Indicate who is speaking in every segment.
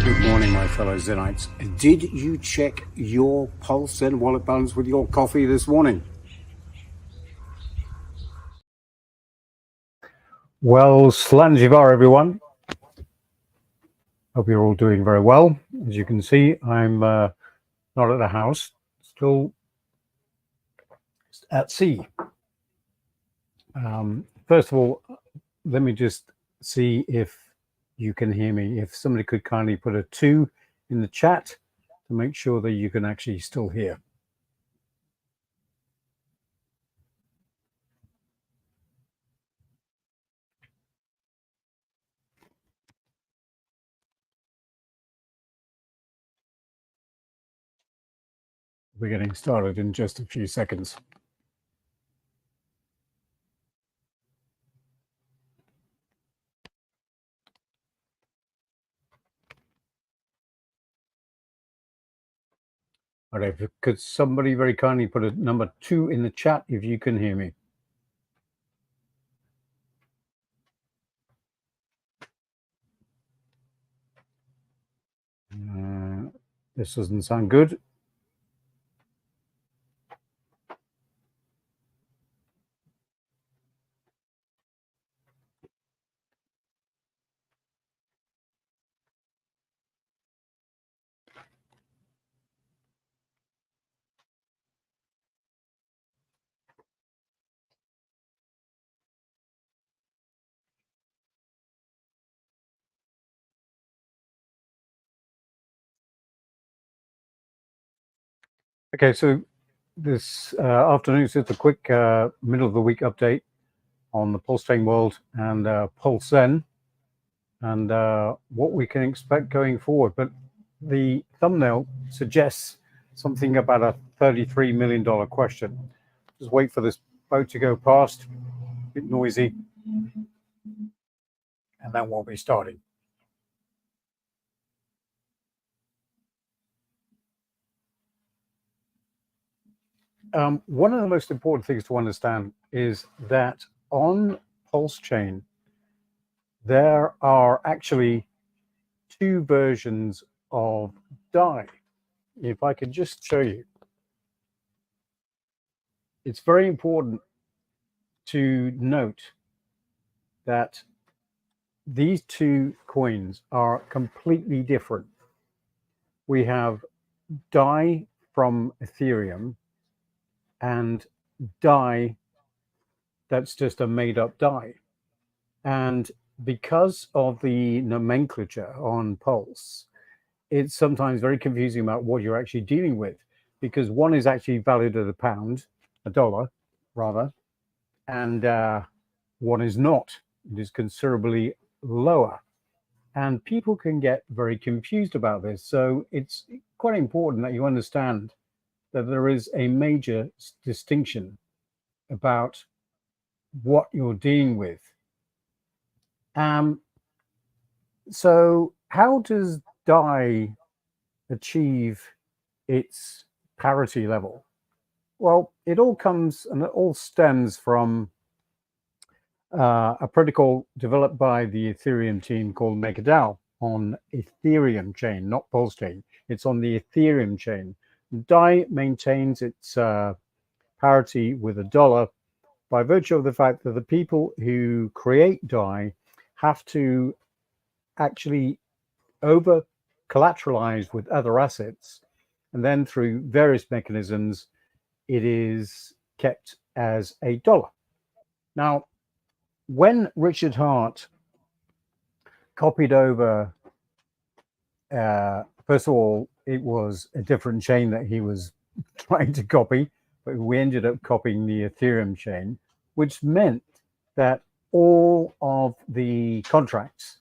Speaker 1: Good morning, my fellow Zenites. Did you check your pulse and wallet balance with your coffee this morning? Well, Slanjivar, everyone. Hope you're all doing very well. As you can see, I'm not at the house, still at sea. First of all, let me just see if you can hear me. If somebody could kindly put a 2 in the chat to make sure that you can actually still hear. We're getting started in just a few seconds. All right, could somebody very kindly put a number 2 in the chat if you can hear me? This doesn't sound good. Okay, so this afternoon is just a quick middle of the week update on the Pulse Chain World and Pulse Zen and what we can expect going forward. But the thumbnail suggests something about a $33 million question. Just wait for this boat to go past, a bit noisy, and then we'll be starting. One of the most important things to understand is that on Pulse Chain, there are actually 2 versions of DAI. If I could just show you, it's very important to note that these 2 coins are completely different. We have DAI from Ethereum and DAI that's just a made-up DAI. And because of the nomenclature on Pulse, it's sometimes very confusing about what you're actually dealing with, because one is actually valued at a dollar rather, and one is not. It is considerably lower. And people can get very confused about this. So it's quite important that you understand that there is a major distinction about what you're dealing with. So how does DAI achieve its parity level? Well, it all comes and it all stems from a protocol developed by the Ethereum team called MakerDAO on Ethereum chain, not Pulse chain. It's on the Ethereum chain. DAI maintains its parity with a dollar by virtue of the fact that the people who create DAI have to actually over collateralize with other assets, and then through various mechanisms it is kept as a dollar. Now, when Richard Hart copied over, first of all, it was a different chain that he was trying to copy, but we ended up copying the Ethereum chain, which meant that all of the contracts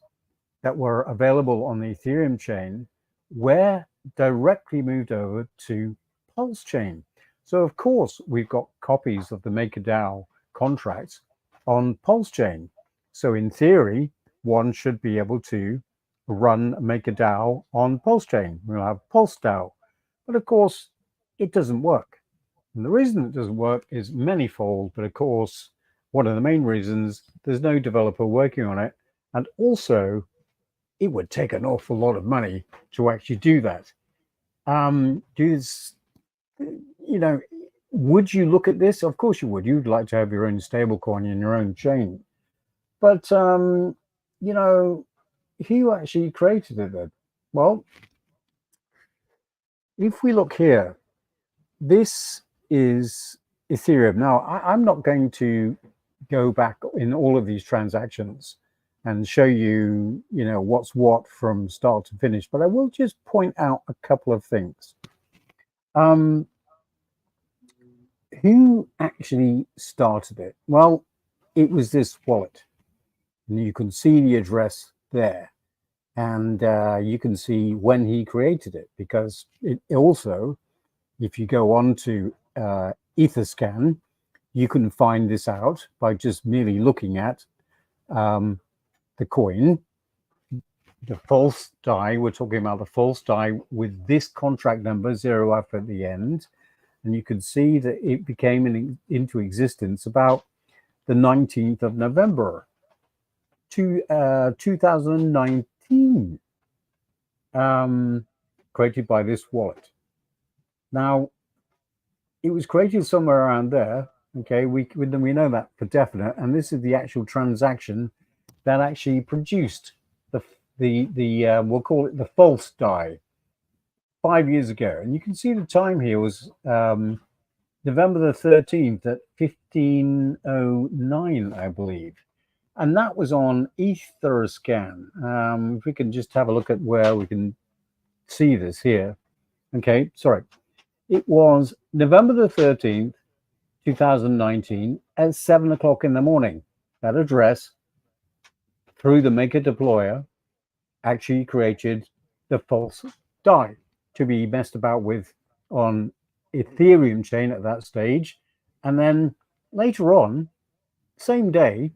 Speaker 1: that were available on the Ethereum chain were directly moved over to Pulse chain. So of course, we've got copies of the MakerDAO contracts on Pulse chain. So in theory, one should be able to run MakerDAO on Pulse chain. We'll have Pulse DAO. But of course, it doesn't work. And the reason it doesn't work is manifold, but of course, one of the main reasons, there's no developer working on it. And also, it would take an awful lot of money to actually do that. You know, would you look at this? Of course you would. You'd like to have your own stable coin in your own chain. But, you know, who actually created it then? Well, if we look here, this is Ethereum. Now, I'm not going to go back in all of these transactions and show you, you know, what's what from start to finish, but I will just point out a couple of things. Who actually started it? Well, it was this wallet. And you can see the address there. And you can see when he created it, because it also, if you go on to Etherscan, you can find this out by just merely looking at the coin, the false DAI. We're talking about the false DAI with this contract number 0F at the end. And you can see that it became into existence about the 19th of November, 2019, created by this wallet. Now, it was created somewhere around there. Okay, we know that for definite, and this is the actual transaction that actually produced the we'll call it the false DAI 5 years ago. And you can see the time here was November the 13th at 1509, I believe. And that was on Etherscan. If we can just have a look at where we can see this here. Okay, sorry. It was November the 13th, 2019 at 7 o'clock in the morning. That address, through the maker deployer, actually created the false DAI to be messed about with on Ethereum chain at that stage. And then later on, same day,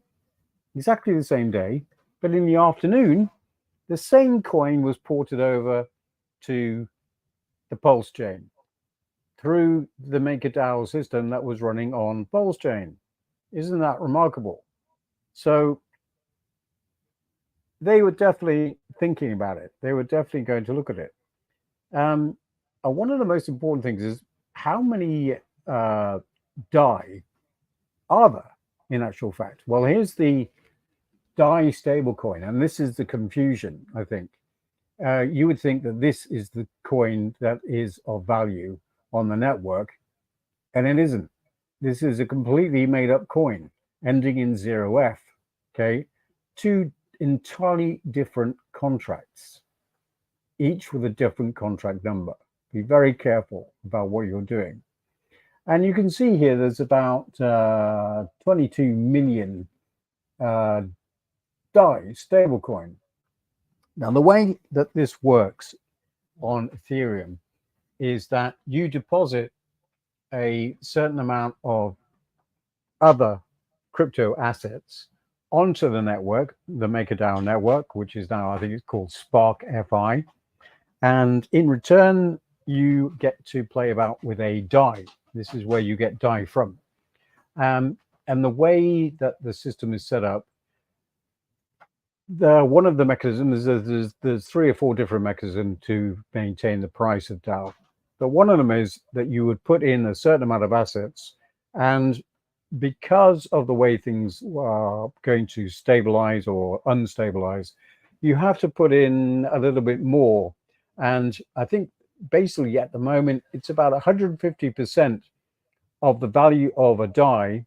Speaker 1: exactly the same day, but in the afternoon, the same coin was ported over to the Pulse chain through the MakerDAO system that was running on Pulse chain. Isn't that remarkable? So they were definitely thinking about it. They were definitely going to look at it. One of the most important things is how many DAI are there in actual fact? Well, here's the DAI stablecoin, and this is the confusion, I think. You would think that this is the coin that is of value on the network, and it isn't. This is a completely made up coin ending in 0F, okay? Two entirely different contracts, each with a different contract number. Be very careful about what you're doing. And you can see here there's about 22 million DAI stablecoin. Now, the way that this works on Ethereum is that you deposit a certain amount of other crypto assets onto the network, the MakerDAO network, which is now, I think it's called Spark FI. And in return, you get to play about with a DAI. This is where you get DAI from. And the way that the system is set up, one of the mechanisms, there's 3 or 4 different mechanisms to maintain the price of DAO. But one of them is that you would put in a certain amount of assets, and because of the way things are going to stabilize or unstabilize, you have to put in a little bit more. And I think basically at the moment, it's about 150% of the value of a DAI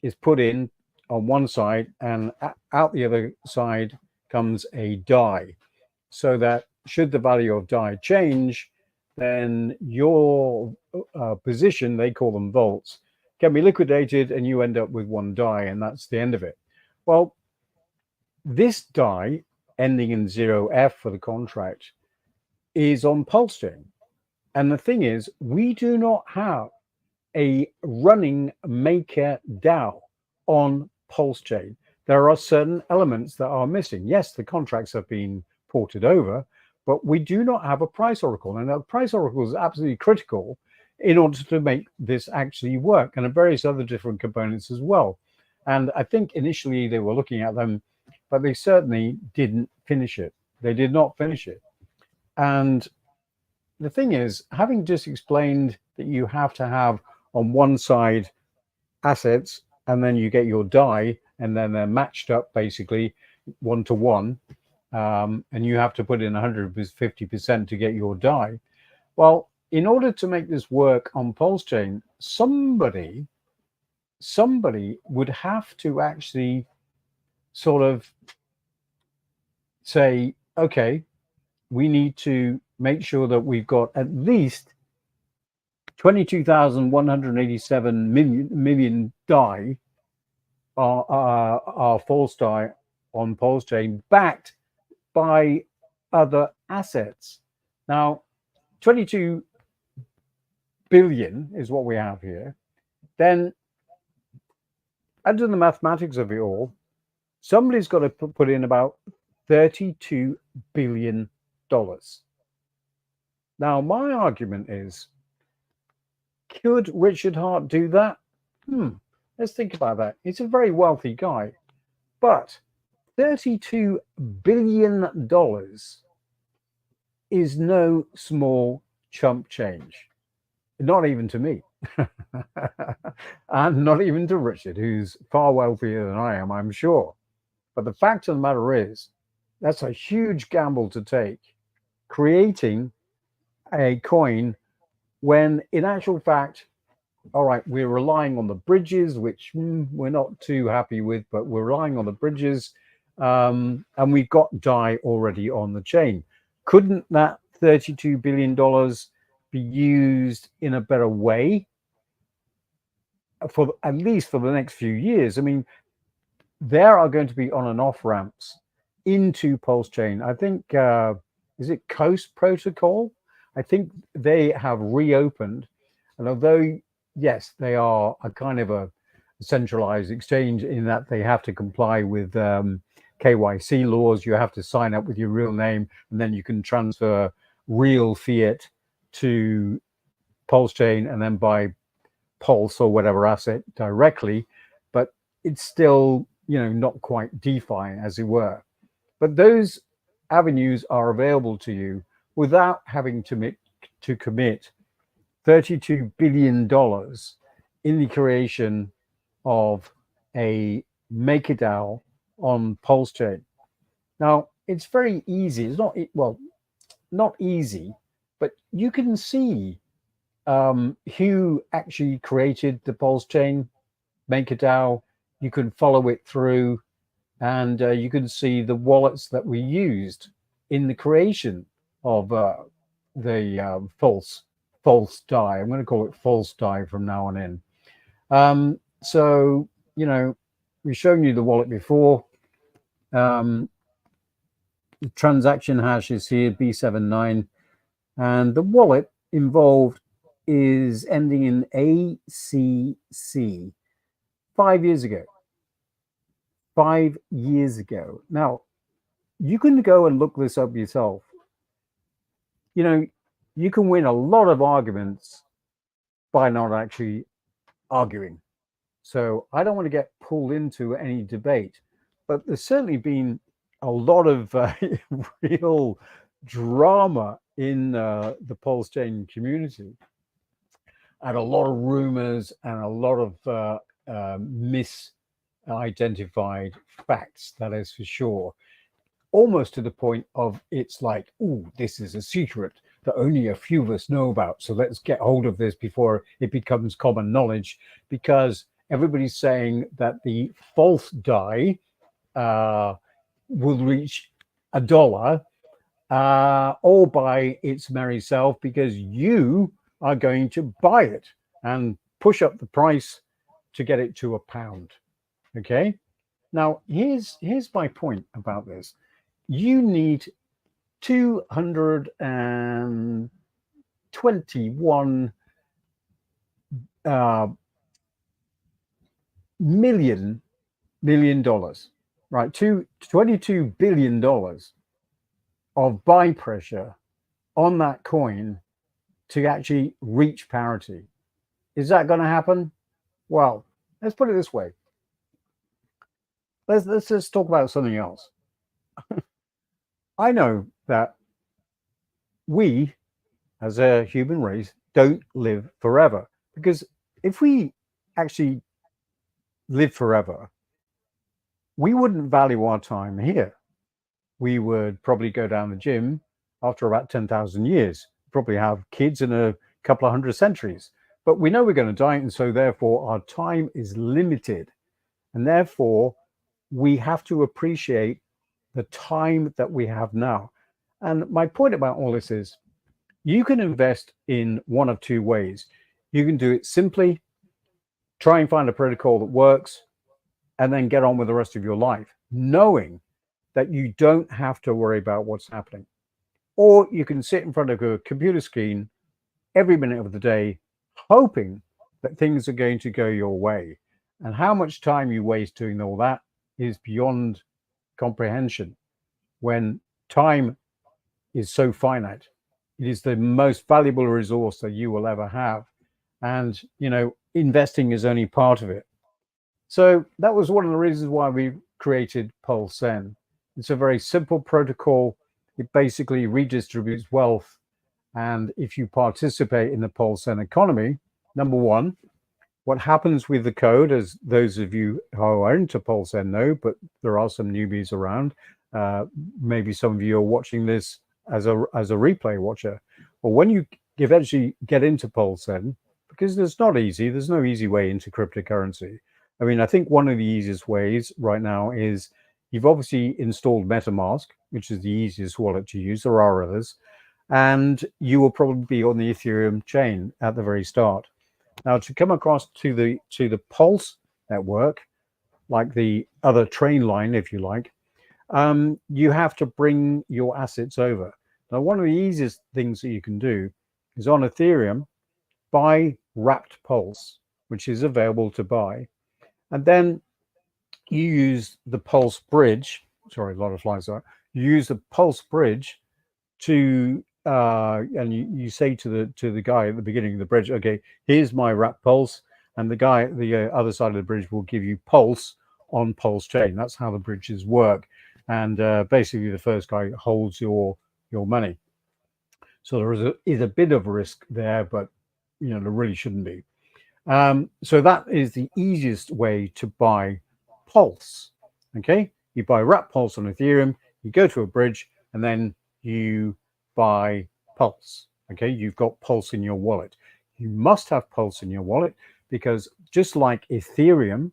Speaker 1: is put in on one side, and out the other side comes a DAI, so that should the value of DAI change, then your position, they call them vaults, can be liquidated and you end up with 1 DAI, and that's the end of it. Well, this DAI ending in 0F for the contract is on Pulse chain. And the thing is, we do not have a running MakerDAO on Pulse chain. There are certain elements that are missing. Yes, the contracts have been ported over, but we do not have a price oracle. And a price oracle is absolutely critical in order to make this actually work, and various other different components as well. And I think initially they were looking at them, but they certainly didn't finish it. They did not finish it. And the thing is, having just explained that you have to have on one side assets, and then you get your die, and then they're matched up basically 1 to 1, and you have to put in 150% to get your die. Well, in order to make this work on Pulse Chain, somebody would have to actually sort of say, okay, we need to make sure that we've got at least 22,187 million die are false die on Pulse Chain, backed by other assets. Now, 22 billion is what we have here. Then, under the mathematics of it all, somebody's got to put in about $32 billion. Now, my argument is, could Richard Hart do that? Let's think about that. He's a very wealthy guy, but $32 billion is no small chump change. Not even to me. And not even to Richard, who's far wealthier than I am, I'm sure. But the fact of the matter is, that's a huge gamble to take, creating a coin when in actual fact, all right, we're relying on the bridges, which we're not too happy with, but we're relying on the bridges, and we've got DAI already on the chain. Couldn't that $32 billion be used in a better way for at least for the next few years? I mean, there are going to be on and off ramps into Pulse Chain. I think, is it Coast Protocol? I think they have reopened. And although, yes, they are a kind of a centralized exchange in that they have to comply with KYC laws. You have to sign up with your real name, and then you can transfer real fiat to Pulse Chain and then buy Pulse or whatever asset directly. But it's still, not quite DeFi, as it were. But those avenues are available to you without having to commit $32 billion in the creation of a MakerDAO on Pulse Chain. Now, it's very easy. It's not easy, but you can see who actually created the Pulse Chain MakerDAO. You can follow it through, and you can see the wallets that were used in the creation of the false DAI. I'm going to call it false DAI from now on in. So, we've shown you the wallet before. The transaction hash is here, B79, and the wallet involved is ending in ACC 5 years ago. 5 years ago. Now, you can go and look this up yourself. You can win a lot of arguments by not actually arguing. So I don't want to get pulled into any debate, but there's certainly been a lot of real drama in the Pulse Chain community, and a lot of rumors and a lot of misidentified facts, that is for sure. Almost to the point of it's like, oh, this is a secret that only a few of us know about. So let's get hold of this before it becomes common knowledge, because everybody's saying that the false DAI will reach $1 all by its merry self, because you are going to buy it and push up the price to get it to £1. Okay. Now, here's my point about this. You need 221 million dollars, right? $22 billion of buy pressure on that coin to actually reach parity. Is that going to happen? Well, let's put it this way. Let's just talk about something else. I know that we, as a human race, don't live forever, because if we actually live forever, we wouldn't value our time here. We would probably go down the gym after about 10,000 years, probably have kids in a couple of hundred centuries. But we know we're going to die, and so therefore our time is limited. And therefore, we have to appreciate the time that we have now. And my point about all this is you can invest in one of two ways. You can do it simply, try and find a protocol that works, and then get on with the rest of your life, knowing that you don't have to worry about what's happening. Or you can sit in front of a computer screen every minute of the day, hoping that things are going to go your way. And how much time you waste doing all that is beyond comprehension when time is so finite. It is the most valuable resource that you will ever have. And, investing is only part of it. So that was one of the reasons why we created PulseN. It's a very simple protocol. It basically redistributes wealth. And if you participate in the PulseN economy, number one, what happens with the code, as those of you who are into PulseN know, but there are some newbies around. Maybe some of you are watching this as a replay watcher. Well, when you eventually get into PulseN, because there's no easy way into cryptocurrency. I mean, I think one of the easiest ways right now is you've obviously installed MetaMask, which is the easiest wallet to use. There are others, and you will probably be on the Ethereum chain at the very start. Now, to come across to the Pulse network, like the other train line, if you like, you have to bring your assets over. Now, one of the easiest things that you can do is on Ethereum, buy wrapped Pulse, which is available to buy. And then you use the Pulse bridge. Sorry, a lot of flies there. You use the Pulse bridge to and you say to the guy at the beginning of the bridge, okay, here's my wrap Pulse, and the guy at the other side of the bridge will give you Pulse on Pulse chain. That's how the bridges work. And basically, the first guy holds your money. So there is a bit of risk there, but there really shouldn't be. So that is the easiest way to buy Pulse. Okay, you buy wrap Pulse on Ethereum, you go to a bridge, and then you buy Pulse. Okay, you've got Pulse in your wallet. You must have Pulse in your wallet because just like Ethereum,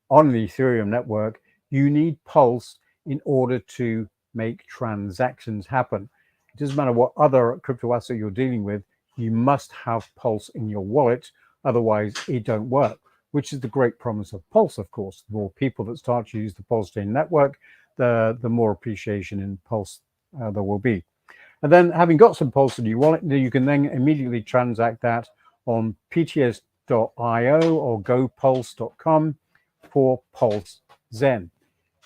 Speaker 1: on the Ethereum network, you need Pulse in order to make transactions happen. It doesn't matter what other crypto asset you're dealing with, you must have Pulse in your wallet. Otherwise, it don't work, which is the great promise of Pulse, of course. The more people that start to use the Pulse chain network, the more appreciation in Pulse there will be. And then having got some Pulse in your wallet, you can then immediately transact that on pts.io or gopulse.com for Pulse Zen.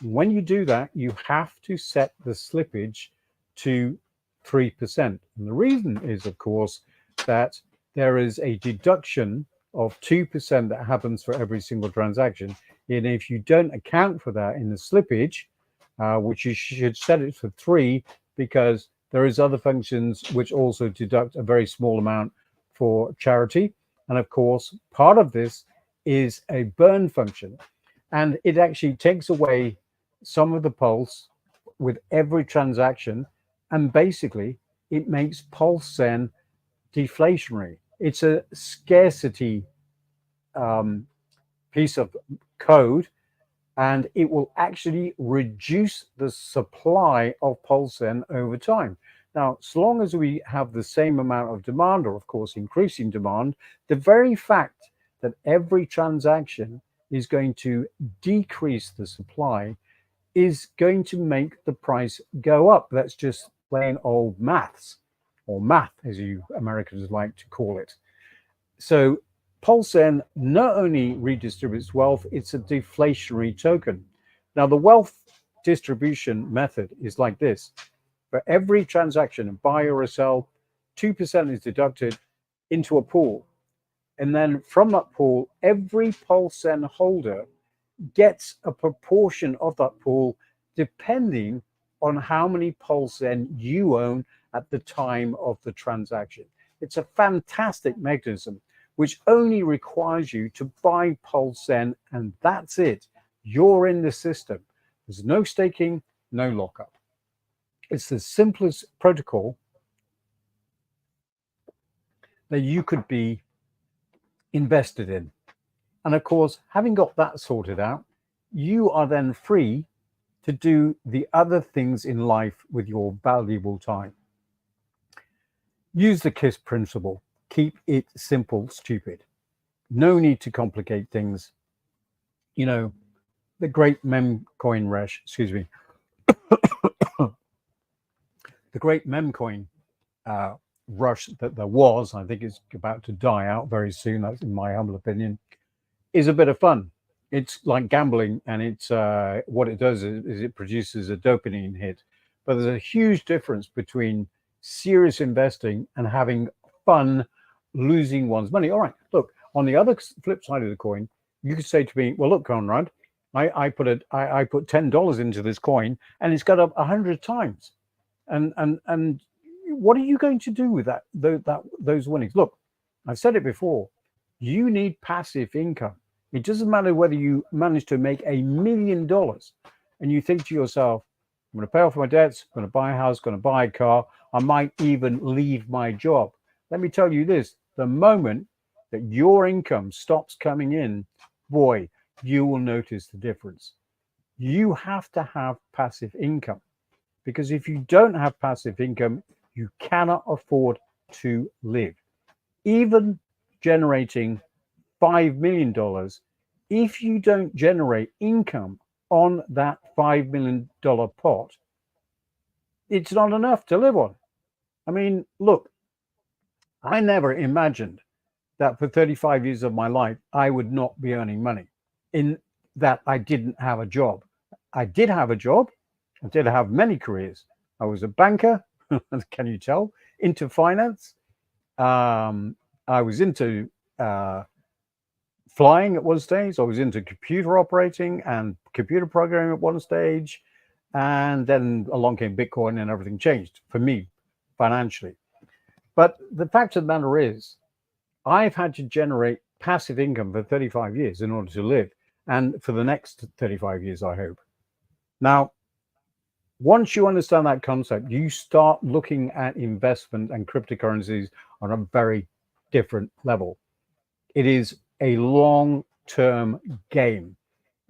Speaker 1: When you do that, you have to set the slippage to 3%. And the reason is, of course, that there is a deduction of 2% that happens for every single transaction. And if you don't account for that in the slippage, which you should set it for 3, because there is other functions which also deduct a very small amount for charity. And of course, part of this is a burn function. And it actually takes away some of the Pulse with every transaction. And basically, it makes PulseN deflationary. It's a scarcity piece of code, and it will actually reduce the supply of PulseN over time. Now, as long as we have the same amount of demand, or of course increasing demand, the very fact that every transaction is going to decrease the supply is going to make the price go up. That's just plain old maths, or math as you Americans like to call it. So PulseN not only redistributes wealth, it's a deflationary token. Now, the wealth distribution method is like this. For every transaction, a buy or a sell, 2% is deducted into a pool. And then from that pool, every PulseN holder gets a proportion of that pool depending on how many Pulsen you own at the time of the transaction. It's a fantastic mechanism which only requires you to buy Pulsen, and that's it. You're in the system. There's no staking, no lockup. It's the simplest protocol that you could be invested in. And of course, having got that sorted out, you are then free to do the other things in life with your valuable time. Use the KISS principle. Keep it simple, stupid. No need to complicate things. You know, the great memcoin rush, excuse me, the great memcoin rush that there was, I think it's about to die out very soon, that's in my humble opinion, is a bit of fun. It's like gambling, and it's what it does is it produces a dopamine hit. But there's a huge difference between serious investing and having fun losing one's money. All right, look, on the other flip side of the coin, you could say to me, well, look, Conrad, I put $10 into this coin and it's got up 100 times. And what are you going to do with those winnings? Look, I've said it before, you need passive income. It doesn't matter whether you manage to make $1 million and you think to yourself, I'm going to pay off my debts, I'm going to buy a house, going to buy a car, I might even leave my job. Let me tell you this, the moment that your income stops coming in, boy, you will notice the difference. You have to have passive income, because if you don't have passive income, you cannot afford to live. Even generating $5 million, if you don't generate income on that $5 million pot, it's not enough to live on. I mean, look, I never imagined that for 35 years of my life, I would not be earning money, in that I didn't have a job. I did have a job. I did have many careers. I was a banker, can you tell, into finance. I was into flying at one stage. I was into computer operating and computer programming at one stage. And then along came Bitcoin and everything changed for me financially. But the fact of the matter is, I've had to generate passive income for 35 years in order to live, and for the next 35 years, I hope. Now, once you understand that concept, you start looking at investment and cryptocurrencies on a very different level. It is a long-term game.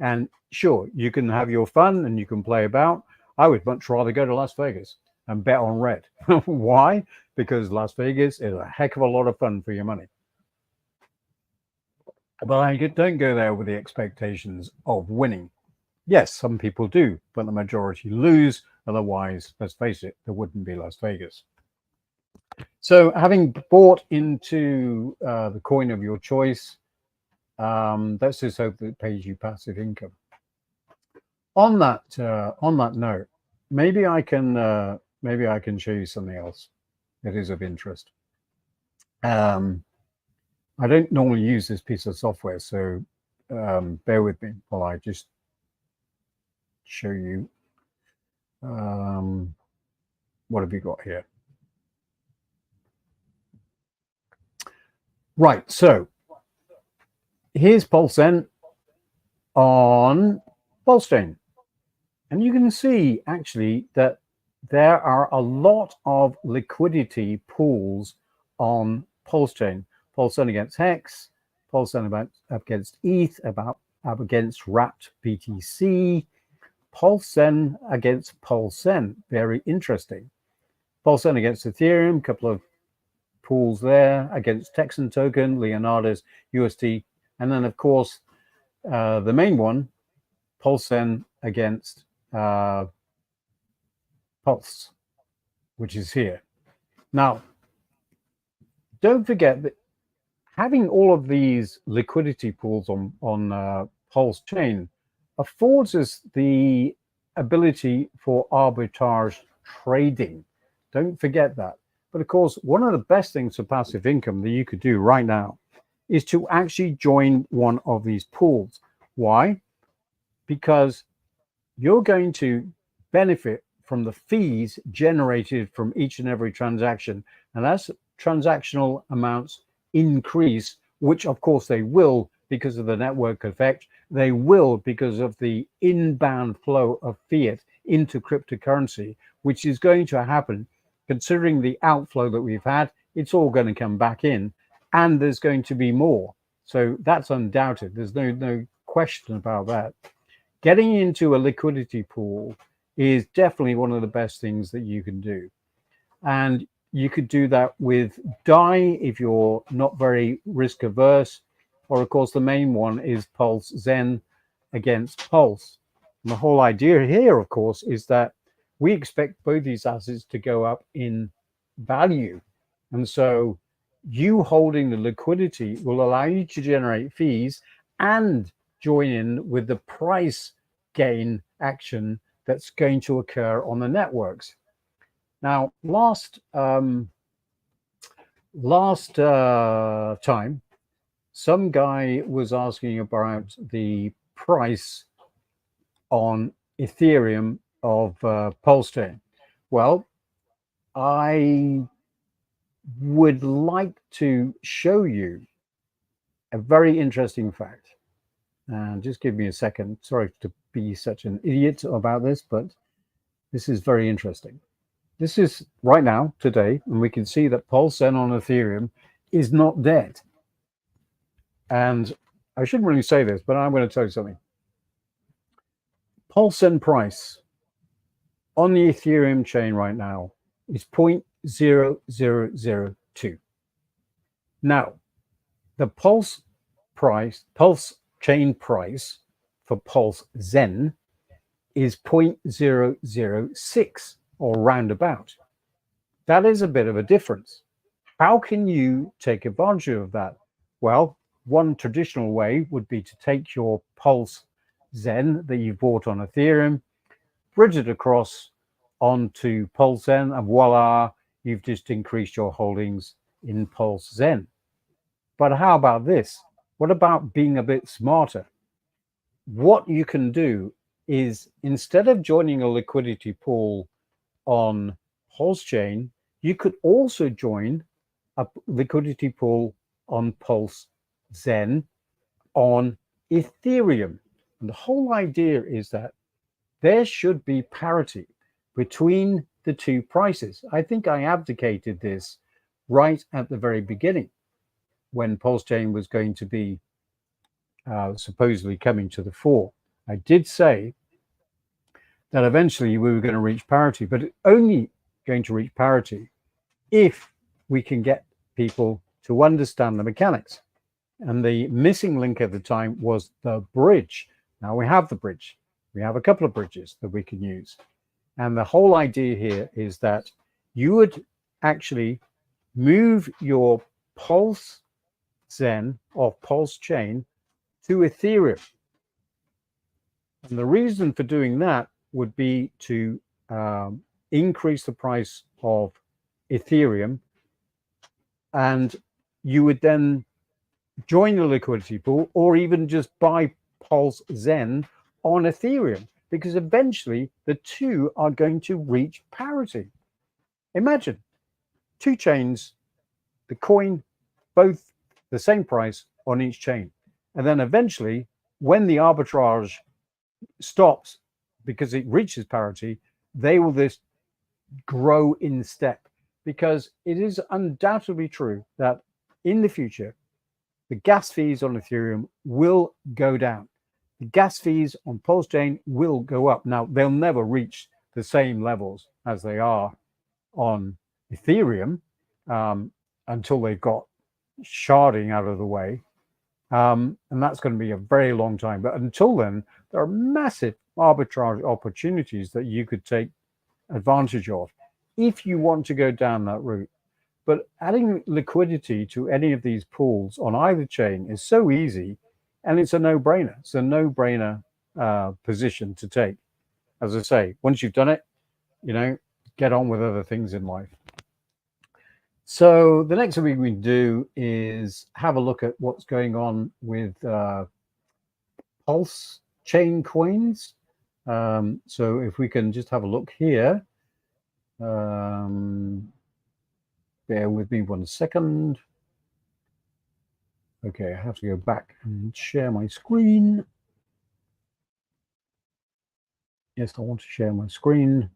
Speaker 1: And sure, you can have your fun and you can play about. I would much rather go to Las Vegas and bet on red. Why? Because Las Vegas is a heck of a lot of fun for your money. But I don't go there with the expectations of winning. Yes, some people do, but the majority lose. Otherwise, let's face it, there wouldn't be Las Vegas. So having bought into the coin of your choice, let's just hope that it pays you passive income. On that note, maybe I can show you something else that is of interest. I don't normally use this piece of software, so bear with me while I just show you. What have you got here? Right, so here's Pulsen on Pulsechain. And you can see actually that there are a lot of liquidity pools on Pulsechain. Pulsen against Hex, Pulsen against ETH, up against Wrapped BTC, Pulsen against Pulsen, very interesting. Pulsen against Ethereum, a couple of pools there, against Texan token, Leonardo's USD, and then of course the main one, Pulsen against Pulse, which is here. Now, don't forget that having all of these liquidity pools on Pulsechain affords us the ability for arbitrage trading. Don't forget that. But of course, one of the best things for passive income that you could do right now is to actually join one of these pools. Why? Because you're going to benefit from the fees generated from each and every transaction. And as transactional amounts increase, which of course they will because of the network effect, they will because of the inbound flow of fiat into cryptocurrency, which is going to happen considering the outflow that we've had. It's all going to come back in, and there's going to be more. So that's undoubted. There's no question about that. Getting into a liquidity pool is definitely one of the best things that you can do. And you could do that with DAI if you're not very risk averse, or of course the main one is Pulse Zen against Pulse. And the whole idea here, of course, is that we expect both these assets to go up in value. And so you holding the liquidity will allow you to generate fees and join in with the price gain action that's going to occur on the networks. Now, last time, some guy was asking about the price on Ethereum of Pulse Chain. Well, I would like to show you a very interesting fact. And just give me a second. Sorry to be such an idiot about this, but this is very interesting. This is right now, today, and we can see that Pulse Zen on Ethereum is not dead. And I shouldn't really say this, but I'm going to tell you something. Pulse Zen price on the Ethereum chain right now is 0.0002. Now, the Pulse chain price for Pulse Zen is 0.006 or roundabout. That is a bit of a difference. How can you take advantage of that? Well, one traditional way would be to take your Pulse Zen that you bought on Ethereum, bridge it across onto Pulse Zen, and voila, you've just increased your holdings in Pulse Zen. But how about this? What about being a bit smarter? What you can do is, instead of joining a liquidity pool on Pulse Chain, you could also join a liquidity pool on Pulse Zen on Ethereum. And the whole idea is that there should be parity between the two prices. I think I advocated this right at the very beginning when Pulse Chain was going to be supposedly coming to the fore. I did say that eventually we were going to reach parity, but only going to reach parity if we can get people to understand the mechanics. And the missing link at the time was the bridge. Now we have the bridge. We have a couple of bridges that we can use. And the whole idea here is that you would actually move your Pulse Zen or Pulse Chain to Ethereum. And the reason for doing that would be to increase the price of Ethereum, and you would then join the liquidity pool or even just buy Pulse Zen on Ethereum, because eventually the two are going to reach parity. Imagine two chains, the coin, both the same price on each chain. And then eventually, when the arbitrage stops because it reaches parity, they will just grow in step, because it is undoubtedly true that in the future, the gas fees on Ethereum will go down. The gas fees on Pulse Chain will go up. Now, they'll never reach the same levels as they are on Ethereum until they've got sharding out of the way. And that's going to be a very long time. But until then, there are massive arbitrage opportunities that you could take advantage of if you want to go down that route. But adding liquidity to any of these pools on either chain is so easy, and it's a no-brainer. It's a no-brainer position to take. As I say, once you've done it, get on with other things in life. So the next thing we do is have a look at what's going on with Pulse Chain coins. So if we can just have a look here, bear with me 1 second. Okay, I have to go back and share my screen. Yes, I want to share my screen.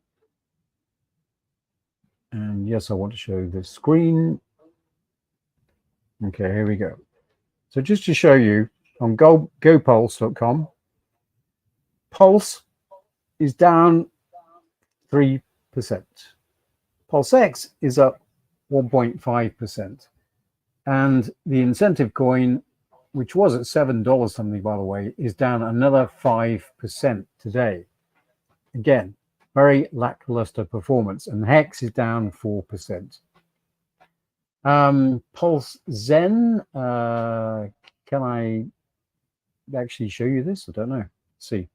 Speaker 1: And yes, I want to show the screen. Okay, here we go. So just to show you, on gopulse.com, Pulse is down 3%. Pulse X is up 1.5%. And the incentive coin, which was at $7 something, by the way, is down another 5% today. Again, very lackluster performance. And Hex is down 4%. Pulse Zen, can I actually show you this? I don't know. Let's see.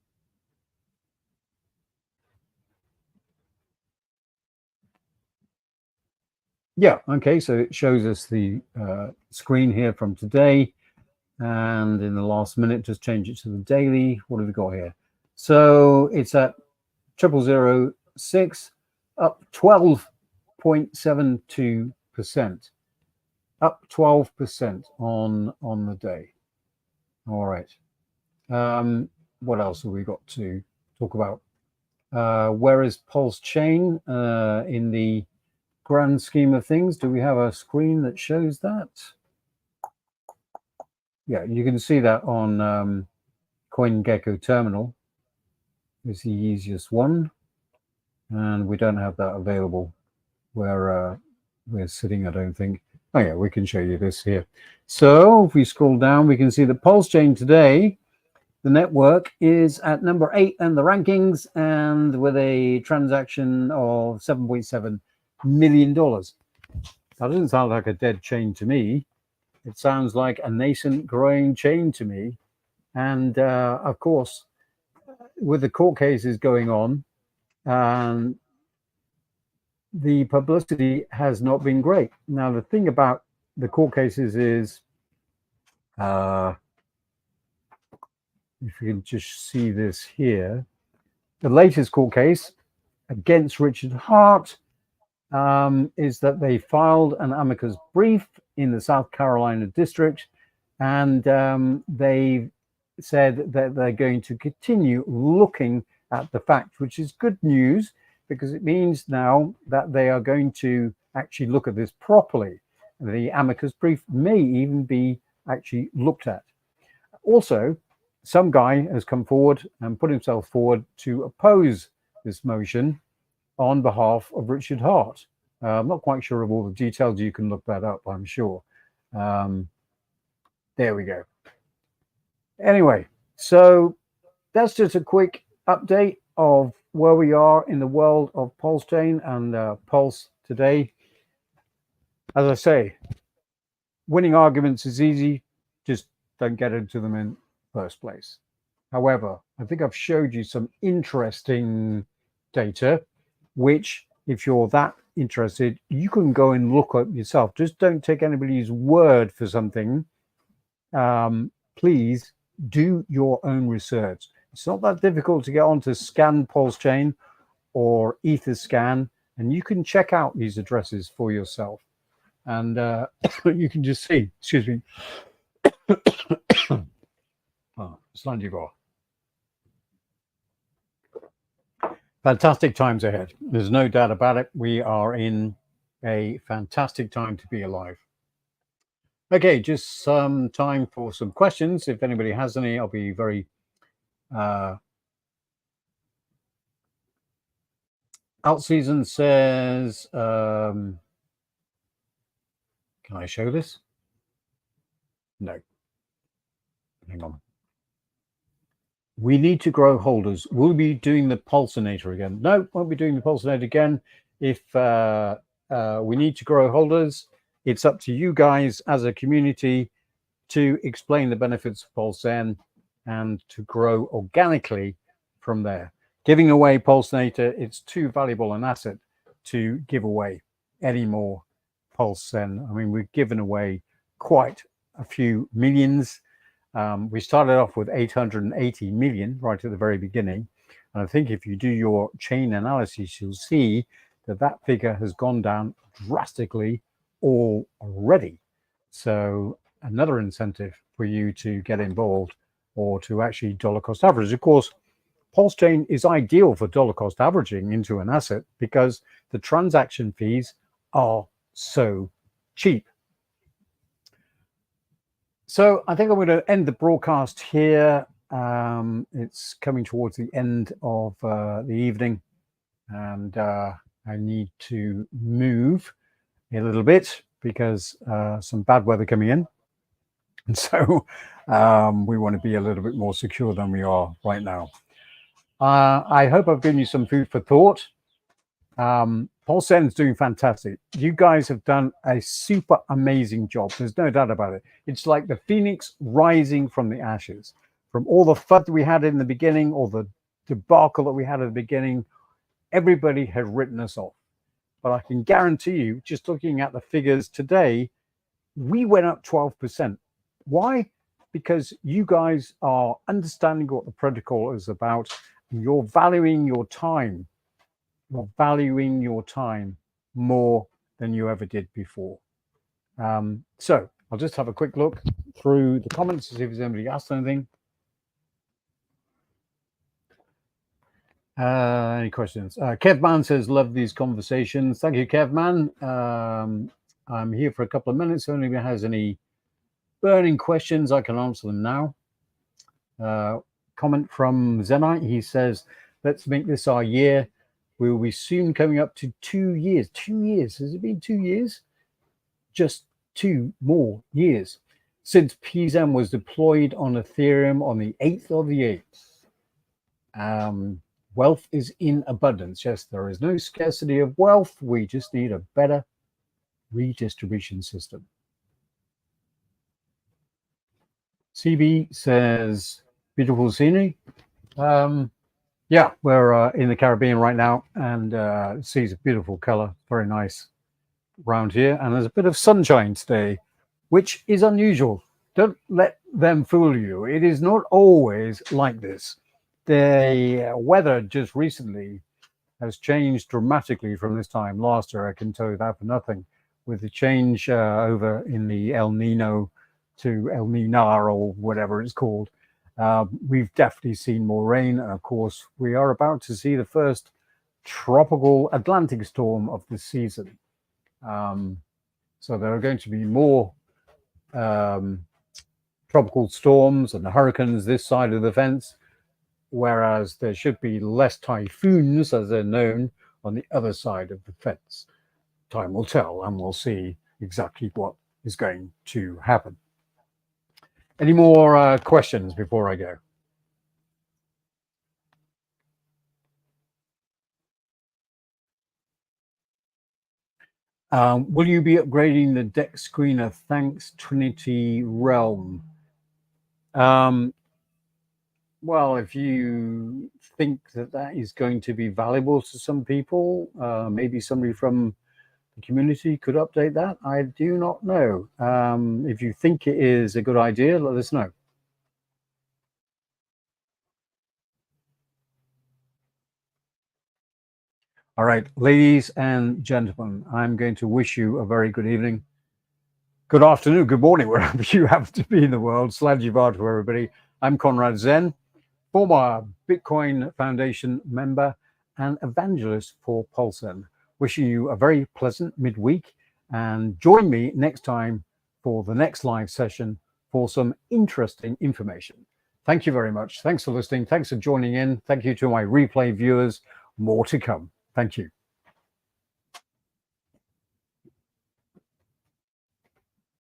Speaker 1: Yeah, okay, so it shows us the screen here from today. And in the last minute, just change it to the daily. What have we got here? So it's at 0006, up 12.72%. Up 12% on the day. All right. What else have we got to talk about? Where is Pulse Chain in the grand scheme of things? Do we have a screen that shows that? Yeah, you can see that on CoinGecko Terminal. Is the easiest one, and we don't have that available where we're sitting, I don't think. Oh yeah, we can show you this here. So if we scroll down, we can see the Pulse Chain today, the network is at number 8 in the rankings, and with a transaction of $7.7 million. That doesn't sound like a dead chain to me. It sounds like a nascent growing chain to me. And of course, with the court cases going on, the publicity has not been great. Now, the thing about the court cases is, if you can just see this here, the latest court case against Richard Hart is that they filed an amicus brief in the South Carolina district, and they said that they're going to continue looking at the fact, which is good news, because it means now that they are going to actually look at this properly. The amicus brief may even be actually looked at. Also, some guy has come forward and put himself forward to oppose this motion on behalf of Richard Hart. I'm not quite sure of all the details. You can look that up, I'm sure. There we go. Anyway, so that's just a quick update of where we are in the world of Pulse Chain and Pulse today. As I say, winning arguments is easy, just don't get into them in the first place. However, I think I've showed you some interesting data, which if you're that interested, you can go and look up yourself. Just don't take anybody's word for something. Please do your own research. It's not that difficult to get onto Scan Pulse Chain or Etherscan, and you can check out these addresses for yourself. And you can just see, excuse me. Oh, DYOR. Fantastic times ahead. There's no doubt about it. We are in a fantastic time to be alive. Okay, just some time for some questions. If anybody has any, I'll be very Outseason says, can I show this? No. Hang on. We need to grow holders. We'll be doing the Pulsinator again. No, won't be doing the Pulsinator again. If we need to grow holders, it's up to you guys as a community to explain the benefits of PulseN and to grow organically from there. Giving away Pulsinator, it's too valuable an asset to give away any more PulseN. I mean, we've given away quite a few millions. We started off with 880 million right at the very beginning. And I think if you do your chain analysis, you'll see that that figure has gone down drastically already. So another incentive for you to get involved or to actually dollar cost average. Of course, Pulse Chain is ideal for dollar cost averaging into an asset because the transaction fees are so cheap. So I think I'm going to end the broadcast here. It's coming towards the end of the evening, and I need to move a little bit because some bad weather coming in. And so we want to be a little bit more secure than we are right now. I hope I've given you some food for thought. Paulsen's doing fantastic. You guys have done a super amazing job. There's no doubt about it. It's like the phoenix rising from the ashes. From all the FUD we had in the beginning, or the debacle that we had at the beginning, everybody had written us off. But I can guarantee you, just looking at the figures today, we went up 12%. Why? Because you guys are understanding what the protocol is about. You're valuing your time. You're valuing your time more than you ever did before. So I'll just have a quick look through the comments to see if there's anybody asked anything. Any questions? Kevman says, love these conversations. Thank you, Kevman. I'm here for a couple of minutes. If anybody has any burning questions, I can answer them now. Comment from Zenite. He says, let's make this our year. We will be soon coming up to 2 years. 2 years. Has it been 2 years? Just 2 more years since PZM was deployed on Ethereum on the 8th of the 8th. Wealth is in abundance. Yes, there is no scarcity of wealth. We just need a better redistribution system. CB says, beautiful scenery. Yeah, we're in the Caribbean right now, and the sea's a beautiful color, very nice around here. And there's a bit of sunshine today, which is unusual. Don't let them fool you. It is not always like this. The weather just recently has changed dramatically from this time last year. I can tell you that for nothing. With the change over in the El Nino to El Ninar, or whatever it's called, we've definitely seen more rain. And of course, we are about to see the first tropical Atlantic storm of the season. So there are going to be more tropical storms and hurricanes this side of the fence, whereas there should be less typhoons, as they're known, on the other side of the fence. Time will tell, and we'll see exactly what is going to happen. Any more questions before I go? Will you be upgrading the deck screener? Thanks, Trinity Realm. Well, if you think that that is going to be valuable to some people, maybe somebody from the community could update that. I do not know. If you think it is a good idea, let us know. All right, ladies and gentlemen, I'm going to wish you a very good evening, good afternoon, good morning, wherever you happen to be in the world. Sludgy bar to everybody. I'm Conrad Zen, former Bitcoin Foundation member and evangelist for Paulsen. Wishing you a very pleasant midweek, and join me next time for the next live session for some interesting information. Thank you very much. Thanks for listening. Thanks for joining in. Thank you to my replay viewers. More to come. Thank you.